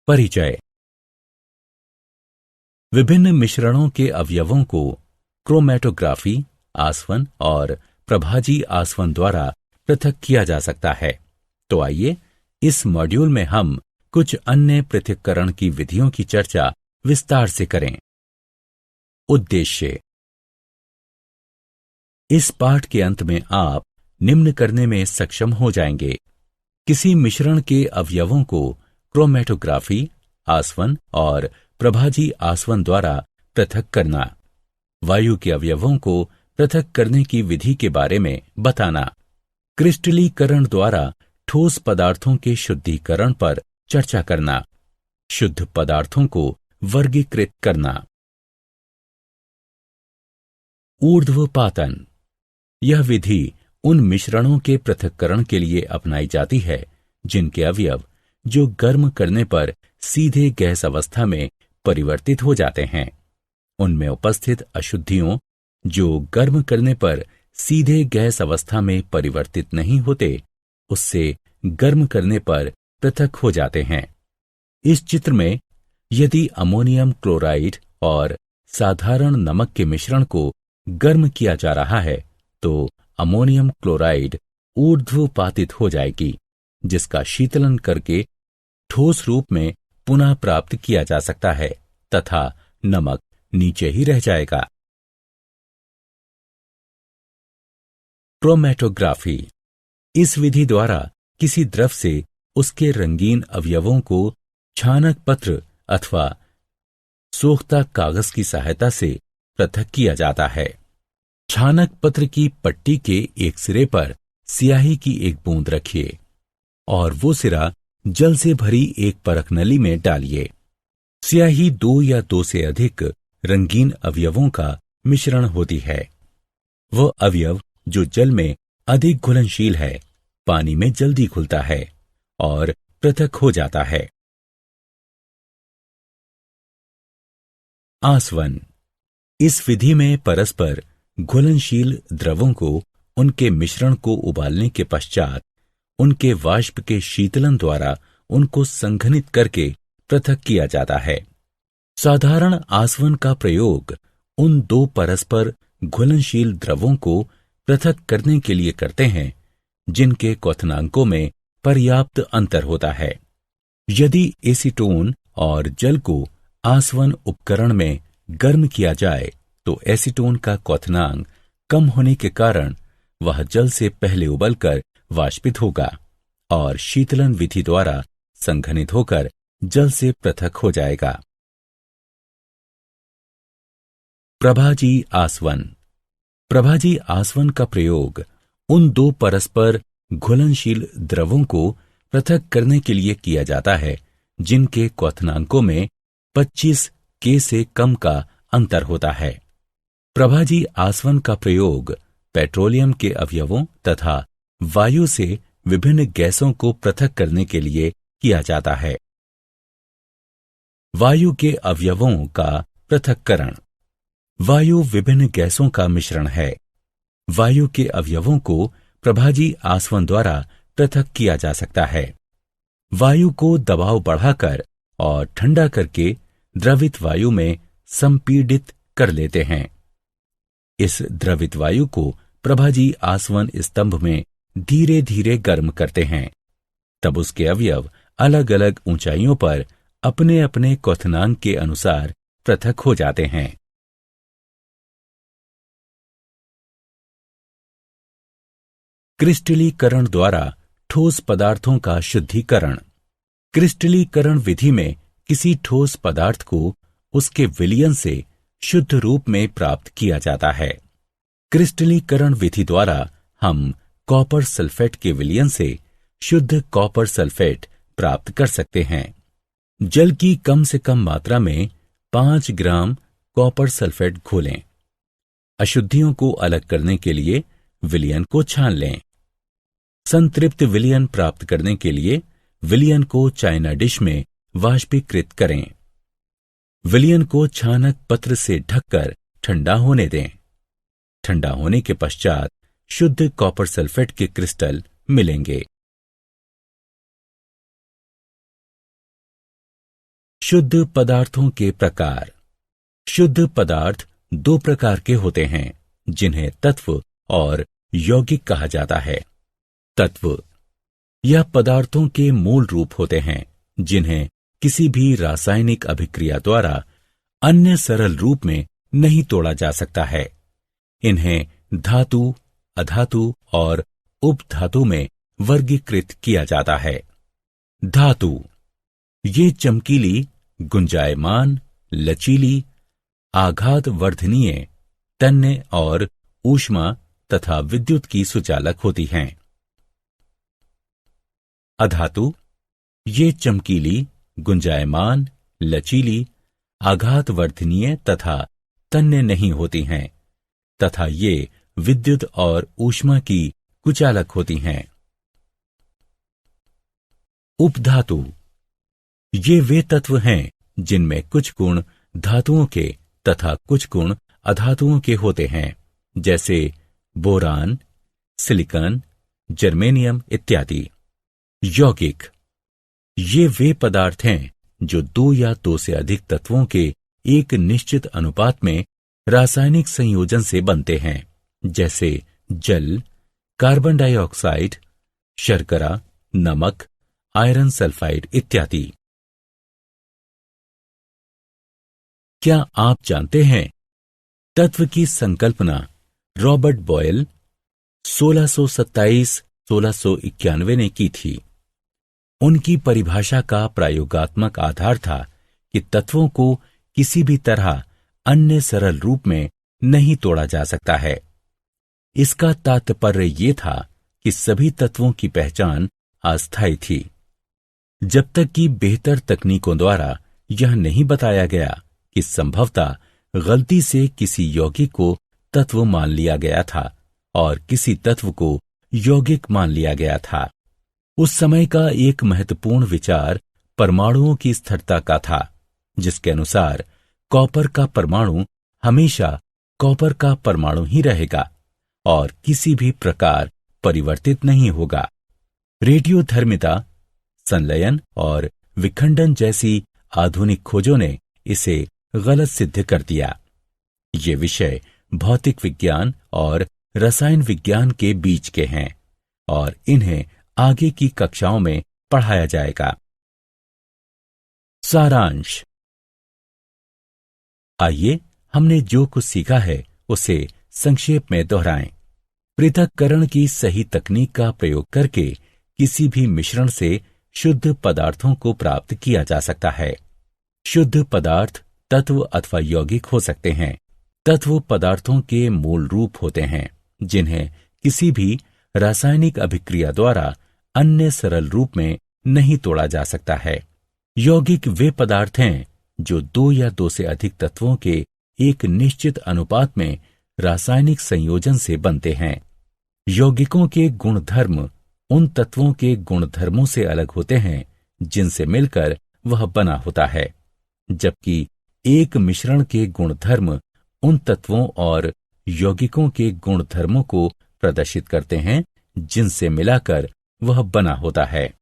परिचय। विभिन्न मिश्रणों के अवयवों को क्रोमैटोग्राफी, आसवन और प्रभाजी आसवन द्वारा पृथक किया जा सकता है। तो आइए इस मॉड्यूल में हम कुछ अन्य पृथक्करण की विधियों की चर्चा विस्तार से करें। उद्देश्य। इस पाठ के अंत में आप निम्न करने में सक्षम हो जाएंगे: किसी मिश्रण के अवयवों को क्रोमैटोग्राफी, आसवन और प्रभाजी आसवन द्वारा पृथक करना, वायु के अवयवों को पृथक करने की विधि के बारे में बताना, क्रिस्टलीकरण द्वारा ठोस पदार्थों के शुद्धिकरण पर चर्चा करना, शुद्ध पदार्थों को वर्गीकृत करना। ऊर्ध्वपातन। यह विधि उन मिश्रणों के पृथक्करण के लिए अपनाई जाती है जिनके अवयव जो गर्म करने पर सीधे गैस अवस्था में परिवर्तित हो जाते हैं, उनमें उपस्थित अशुद्धियों जो गर्म करने पर सीधे गैस अवस्था में परिवर्तित नहीं होते, उससे गर्म करने पर पृथक हो जाते हैं। इस चित्र में यदि अमोनियम क्लोराइड और साधारण नमक के मिश्रण को गर्म किया जा रहा है तो अमोनियम क्लोराइड ऊर्ध्वपातित हो जाएगी, जिसका शीतलन करके ठोस रूप में पुनः प्राप्त किया जा सकता है तथा नमक नीचे ही रह जाएगा। क्रोमैटोग्राफी। इस विधि द्वारा किसी द्रव से उसके रंगीन अवयवों को छानक पत्र अथवा सोखता कागज की सहायता से पृथक किया जाता है। छानक पत्र की पट्टी के एक सिरे पर स्याही की एक बूंद रखिए और वो सिरा जल से भरी एक परख नली में डालिए। स्याही 2 या 2 से अधिक रंगीन अवयवों का मिश्रण होती है। वह अवयव जो जल में अधिक घुलनशील है, पानी में जल्दी घुलता है और पृथक हो जाता है। आसवन। इस विधि में परस्पर घुलनशील द्रवों को उनके मिश्रण को उबालने के पश्चात उनके वाष्प के शीतलन द्वारा उनको संघनित करके पृथक किया जाता है। साधारण आसवन का प्रयोग उन 2 परस्पर घुलनशील द्रवों को पृथक करने के लिए करते हैं जिनके क्वथनांकों में पर्याप्त अंतर होता है। यदि एसीटोन और जल को आसवन उपकरण में गर्म किया जाए तो एसीटोन का क्वथनांक कम होने के कारण वह जल से पहले उबलकर वाष्पित होगा और शीतलन विधि द्वारा संघनित होकर जल से पृथक हो जाएगा। प्रभाजी आसवन। प्रभाजी आसवन का प्रयोग उन 2 परस्पर घुलनशील द्रवों को पृथक करने के लिए किया जाता है जिनके क्वथनांकों में 25 के से कम का अंतर होता है। प्रभाजी आसवन का प्रयोग पेट्रोलियम के अवयवों तथा वायु से विभिन्न गैसों को पृथक करने के लिए किया जाता है। वायु के अवयवों का पृथक्करण। वायु विभिन्न गैसों का मिश्रण है। वायु के अवयवों को प्रभाजी आसवन द्वारा पृथक किया जा सकता है। वायु को दबाव बढ़ाकर और ठंडा करके द्रवित वायु में संपीड़ित कर लेते हैं। इस द्रवित वायु को प्रभाजी आसवन स्तंभ में धीरे धीरे गर्म करते हैं। तब उसके अवयव अलग अलग ऊंचाइयों पर अपने अपने क्वथनांक के अनुसार पृथक हो जाते हैं। क्रिस्टलीकरण द्वारा ठोस पदार्थों का शुद्धिकरण। क्रिस्टलीकरण विधि में किसी ठोस पदार्थ को उसके विलयन से शुद्ध रूप में प्राप्त किया जाता है। क्रिस्टलीकरण विधि द्वारा हम कॉपर सल्फेट के विलयन से शुद्ध कॉपर सल्फेट प्राप्त कर सकते हैं। जल की कम से कम मात्रा में 5 ग्राम कॉपर सल्फेट घोलें। अशुद्धियों को अलग करने के लिए विलयन को छान लें। संतृप्त विलयन प्राप्त करने के लिए विलयन को चाइना डिश में वाष्पीकृत करें। विलयन को छानक पत्र से ढककर ठंडा होने दें। ठंडा होने के पश्चात शुद्ध कॉपर सल्फेट के क्रिस्टल मिलेंगे। शुद्ध पदार्थों के प्रकार। शुद्ध पदार्थ दो प्रकार के होते हैं, जिन्हें तत्व और यौगिक कहा जाता है। तत्व यह पदार्थों के मूल रूप होते हैं, जिन्हें किसी भी रासायनिक अभिक्रिया द्वारा अन्य सरल रूप में नहीं तोड़ा जा सकता है। इन्हें धातु, अधातु और उपधातु में वर्गीकृत किया जाता है। धातु ये चमकीली, गुंजायमान, लचीली, आघात वर्धनीय, तन्य और ऊष्मा तथा विद्युत की सुचालक होती हैं। अधातु ये चमकीली, गुंजायमान, लचीली, आघात वर्धनीय तथा तन्य नहीं होती हैं तथा ये विद्युत और ऊष्मा की कुचालक होती हैं। उपधातु ये वे तत्व हैं जिनमें कुछ गुण धातुओं के तथा कुछ गुण अधातुओं के होते हैं, जैसे बोरान, सिलिकॉन, जर्मेनियम इत्यादि। यौगिक ये वे पदार्थ हैं जो दो या दो से अधिक तत्वों के एक निश्चित अनुपात में रासायनिक संयोजन से बनते हैं, जैसे जल, कार्बन डाइऑक्साइड, शर्करा, नमक, आयरन सल्फाइड इत्यादि। क्या आप जानते हैं तत्व की संकल्पना रॉबर्ट बॉयल 1627-1691 ने की थी। उनकी परिभाषा का प्रयोगात्मक आधार था कि तत्वों को किसी भी तरह अन्य सरल रूप में नहीं तोड़ा जा सकता है। इसका तात्पर्य ये था कि सभी तत्वों की पहचान अस्थायी थी, जब तक कि बेहतर तकनीकों द्वारा यह नहीं बताया गया कि संभवतः गलती से किसी यौगिक को तत्व मान लिया गया था और किसी तत्व को यौगिक मान लिया गया था। उस समय का एक महत्वपूर्ण विचार परमाणुओं की स्थिरता का था, जिसके अनुसार कॉपर का परमाणु हमेशा कॉपर का परमाणु ही रहेगा और किसी भी प्रकार परिवर्तित नहीं होगा। रेडियोधर्मिता, संलयन और विखंडन जैसी आधुनिक खोजों ने इसे गलत सिद्ध कर दिया। ये विषय भौतिक विज्ञान और रसायन विज्ञान के बीच के हैं और इन्हें आगे की कक्षाओं में पढ़ाया जाएगा। सारांश। आइए हमने जो कुछ सीखा है उसे संक्षेप में दोहराएं। पृथक्करण की सही तकनीक का प्रयोग करके किसी भी मिश्रण से शुद्ध पदार्थों को प्राप्त किया जा सकता है। शुद्ध पदार्थ तत्व अथवा यौगिक हो सकते हैं। तत्व पदार्थों के मूल रूप होते हैं, जिन्हें किसी भी रासायनिक अभिक्रिया द्वारा अन्य सरल रूप में नहीं तोड़ा जा सकता है। यौगिक वे पदार्थ हैं जो दो या दो से अधिक तत्वों के एक निश्चित अनुपात में रासायनिक संयोजन से बनते हैं। यौगिकों के गुणधर्म उन तत्वों के गुणधर्मों से अलग होते हैं जिनसे मिलकर वह बना होता है, जबकि एक मिश्रण के गुणधर्म उन तत्वों और यौगिकों के गुणधर्मों को प्रदर्शित करते हैं जिनसे मिलाकर वह बना होता है।